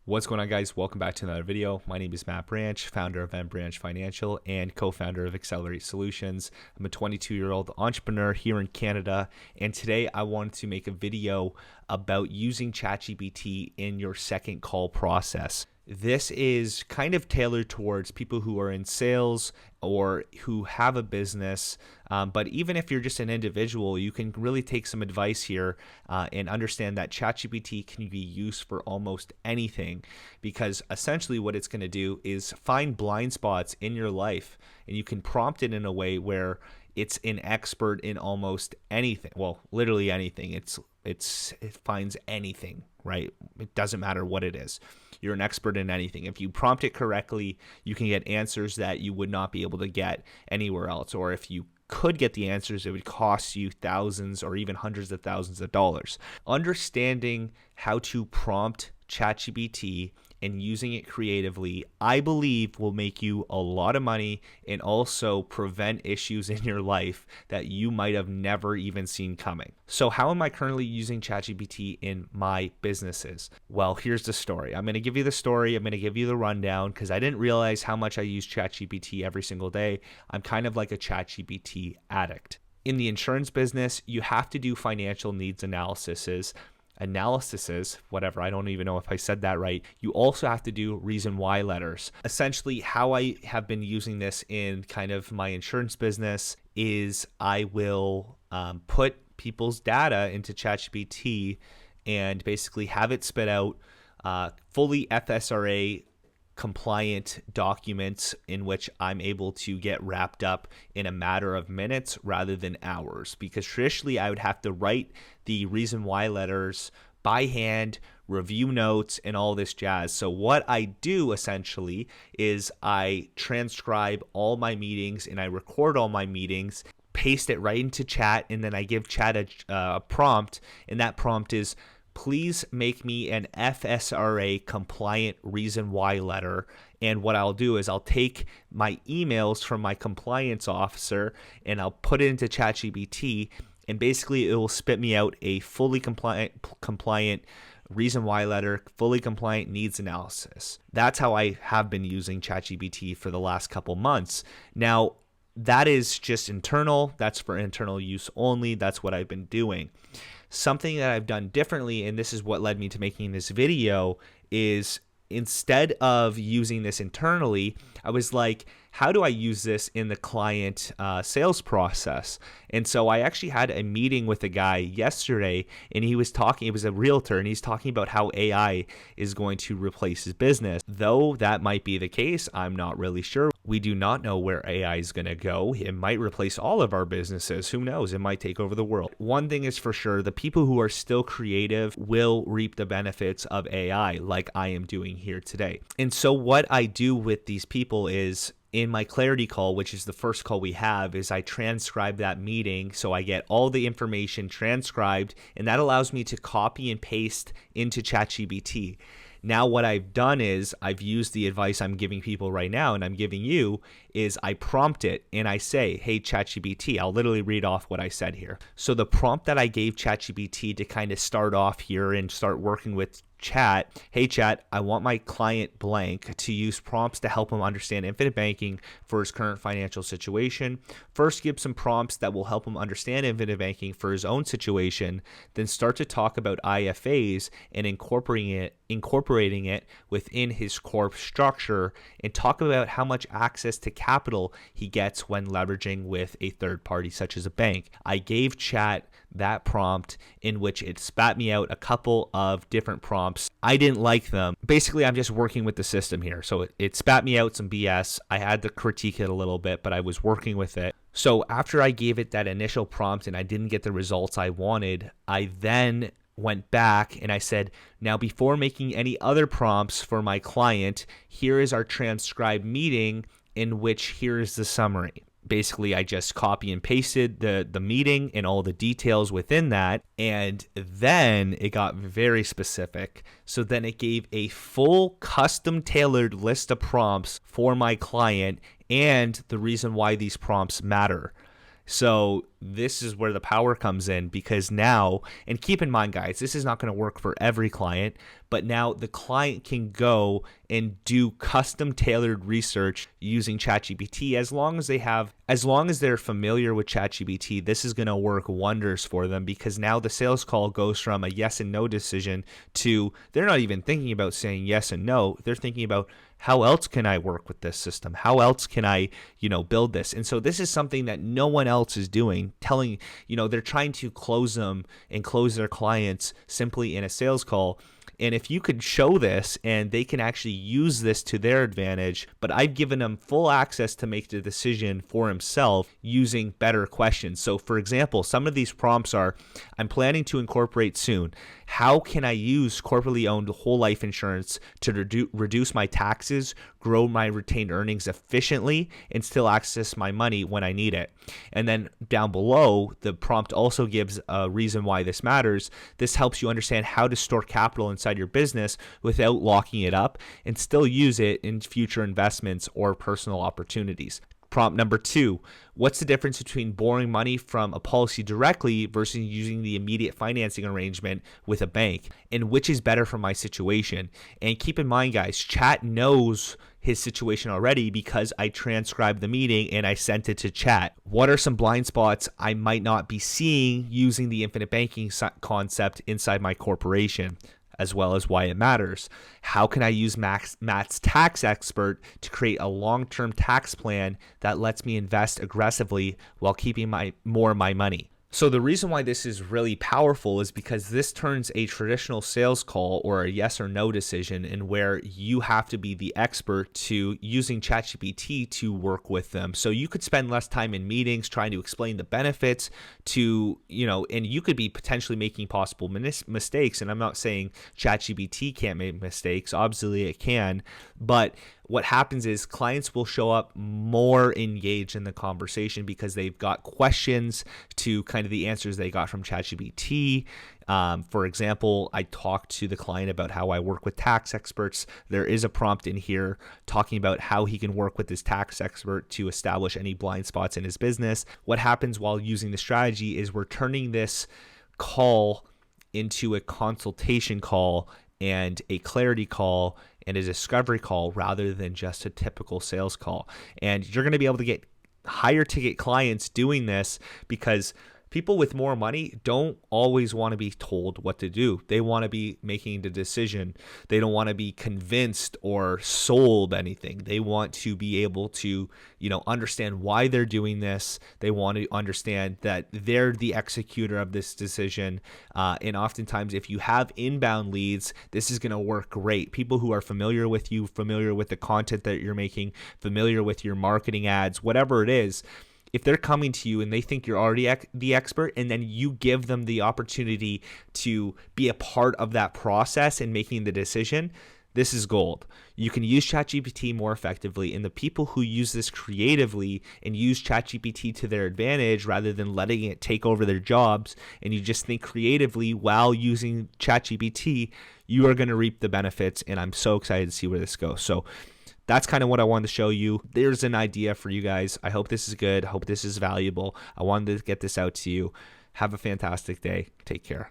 What's going on, guys? Welcome back to another video. My name is Matt Branch, founder of M Branch Financial and co-founder of Accelerate Solutions. I'm a 22-year-old entrepreneur here in Canada, and today I wanted to make a video about using ChatGPT in your second call process. This is kind of tailored towards people who are in sales or who have a business, but even if you're just an individual, you can really take some advice here and understand that ChatGPT can be used for almost anything, because essentially what it's going to do is find blind spots in your life, and you can prompt it in a way where it's an expert in almost anything. Well, literally anything. It finds anything, right? It doesn't matter what it is. You're an expert in anything. If you prompt it correctly, you can get answers that you would not be able to get anywhere else. Or if you could get the answers, it would cost you thousands or even hundreds of thousands of dollars. Understanding how to prompt ChatGPT and using it creatively, I believe, will make you a lot of money and also prevent issues in your life that you might have never even seen coming. So how am I currently using ChatGPT in my businesses? Well, here's the story. I'm going to give you the story. I'm going to give you the rundown because I didn't realize how much I use ChatGPT every single day. I'm kind of like a ChatGPT addict. In the insurance business, you have to do financial needs analyses, whatever, I don't even know if I said that right. You also have to do reason why letters. Essentially, how I have been using this in kind of my insurance business is I will put people's data into ChatGPT and basically have it spit out fully FSRA compliant documents in which I'm able to get wrapped up in a matter of minutes rather than hours, because traditionally I would have to write the reason why letters by hand, review notes, and all this jazz. So what I do essentially is I transcribe all my meetings and I record all my meetings, paste it right into chat, and then I give chat a prompt, and that prompt is, please make me an FSRA compliant reason why letter. And what I'll do is I'll take my emails from my compliance officer and I'll put it into ChatGPT, and basically it will spit me out a fully compliant reason why letter, fully compliant needs analysis. That's how I have been using ChatGPT for the last couple months. Now, that is just internal. That's for internal use only. That's what I've been doing. Something that I've done differently, and this is what led me to making this video, is instead of using this internally, I was like, how do I use this in the client sales process? And so I actually had a meeting with a guy yesterday, and he was talking, it was a realtor, and he's talking about how AI is going to replace his business. Though that might be the case, I'm not really sure. We do not know where AI is going to go. It might replace all of our businesses. Who knows? It might take over the world. One thing is for sure, the people who are still creative will reap the benefits of AI like I am doing here today. And so what I do with these people is, in my clarity call, which is the first call we have, is I transcribe that meeting. So I get all the information transcribed, and that allows me to copy and paste into ChatGPT. Now what I've done is I've used the advice I'm giving people right now, and I'm giving you, is I prompt it and I say, hey, ChatGPT, I'll literally read off what I said here. So the prompt that I gave ChatGPT to kind of start off here and start working with chat, hey chat, I want my client blank to use prompts to help him understand infinite banking for his current financial situation. First, give some prompts that will help him understand infinite banking for his own situation, then start to talk about IFAs and incorporating it within his corp structure, and talk about how much access to capital he gets when leveraging with a third party such as a bank. I gave chat that prompt, in which it spat me out a couple of different prompts. I didn't like them. Basically, I'm just working with the system here. So it spat me out some BS. I had to critique it a little bit, but I was working with it. So after I gave it that initial prompt and I didn't get the results I wanted, I then went back and I said, now before making any other prompts for my client, here is our transcribed meeting, in which here is the summary. Basically, I just copy and pasted the meeting and all the details within that, and then it got very specific. So then it gave a full custom tailored list of prompts for my client and the reason why these prompts matter. So this is where the power comes in, because now, and keep in mind, guys, this is not going to work for every client, but now the client can go and do custom tailored research using ChatGPT. As long as they're familiar with ChatGPT, this is going to work wonders for them, because now the sales call goes from a yes and no decision to, they're not even thinking about saying yes and no. They're thinking about, how else can I work with this system? How else can I, build this? And so this is something that no one else is doing, they're trying to close them and close their clients simply in a sales call. And if you could show this and they can actually use this to their advantage, but I've given them full access to make the decision for himself using better questions. So for example, some of these prompts are, I'm planning to incorporate soon. How can I use corporately owned whole life insurance to reduce my taxes, grow my retained earnings efficiently, and still access my money when I need it? And then down below, the prompt also gives a reason why this matters. This helps you understand how to store capital inside your business without locking it up and still use it in future investments or personal opportunities. Prompt number 2, what's the difference between borrowing money from a policy directly versus using the immediate financing arrangement with a bank? And which is better for my situation? And keep in mind, guys, Chat knows his situation already because I transcribed the meeting and I sent it to Chat. What are some blind spots I might not be seeing using the infinite banking concept inside my corporation, as well as why it matters? How can I use Matt's tax expert to create a long-term tax plan that lets me invest aggressively while keeping more of my money? So the reason why this is really powerful is because this turns a traditional sales call or a yes or no decision in where you have to be the expert to using ChatGPT to work with them. So you could spend less time in meetings trying to explain the benefits to, and you could be potentially making possible mistakes. And I'm not saying ChatGPT can't make mistakes. Obviously it can, but what happens is clients will show up more engaged in the conversation because they've got questions to kind of the answers they got from ChatGPT. For example, I talked to the client about how I work with tax experts. There is a prompt in here talking about how he can work with his tax expert to establish any blind spots in his business. What happens while using the strategy is we're turning this call into a consultation call and a clarity call and a discovery call rather than just a typical sales call. And you're going to be able to get higher ticket clients doing this because people with more money don't always want to be told what to do. They want to be making the decision. They don't want to be convinced or sold anything. They want to be able to, understand why they're doing this. They want to understand that they're the executor of this decision. And oftentimes, if you have inbound leads, this is going to work great. People who are familiar with you, familiar with the content that you're making, familiar with your marketing ads, whatever it is, if they're coming to you and they think you're already the expert, and then you give them the opportunity to be a part of that process and making the decision, this is gold. You can use ChatGPT more effectively, and the people who use this creatively and use ChatGPT to their advantage rather than letting it take over their jobs, and you just think creatively while using ChatGPT, you are going to reap the benefits, and I'm so excited to see where this goes. So that's kind of what I wanted to show you. There's an idea for you guys. I hope this is good. I hope this is valuable. I wanted to get this out to you. Have a fantastic day. Take care.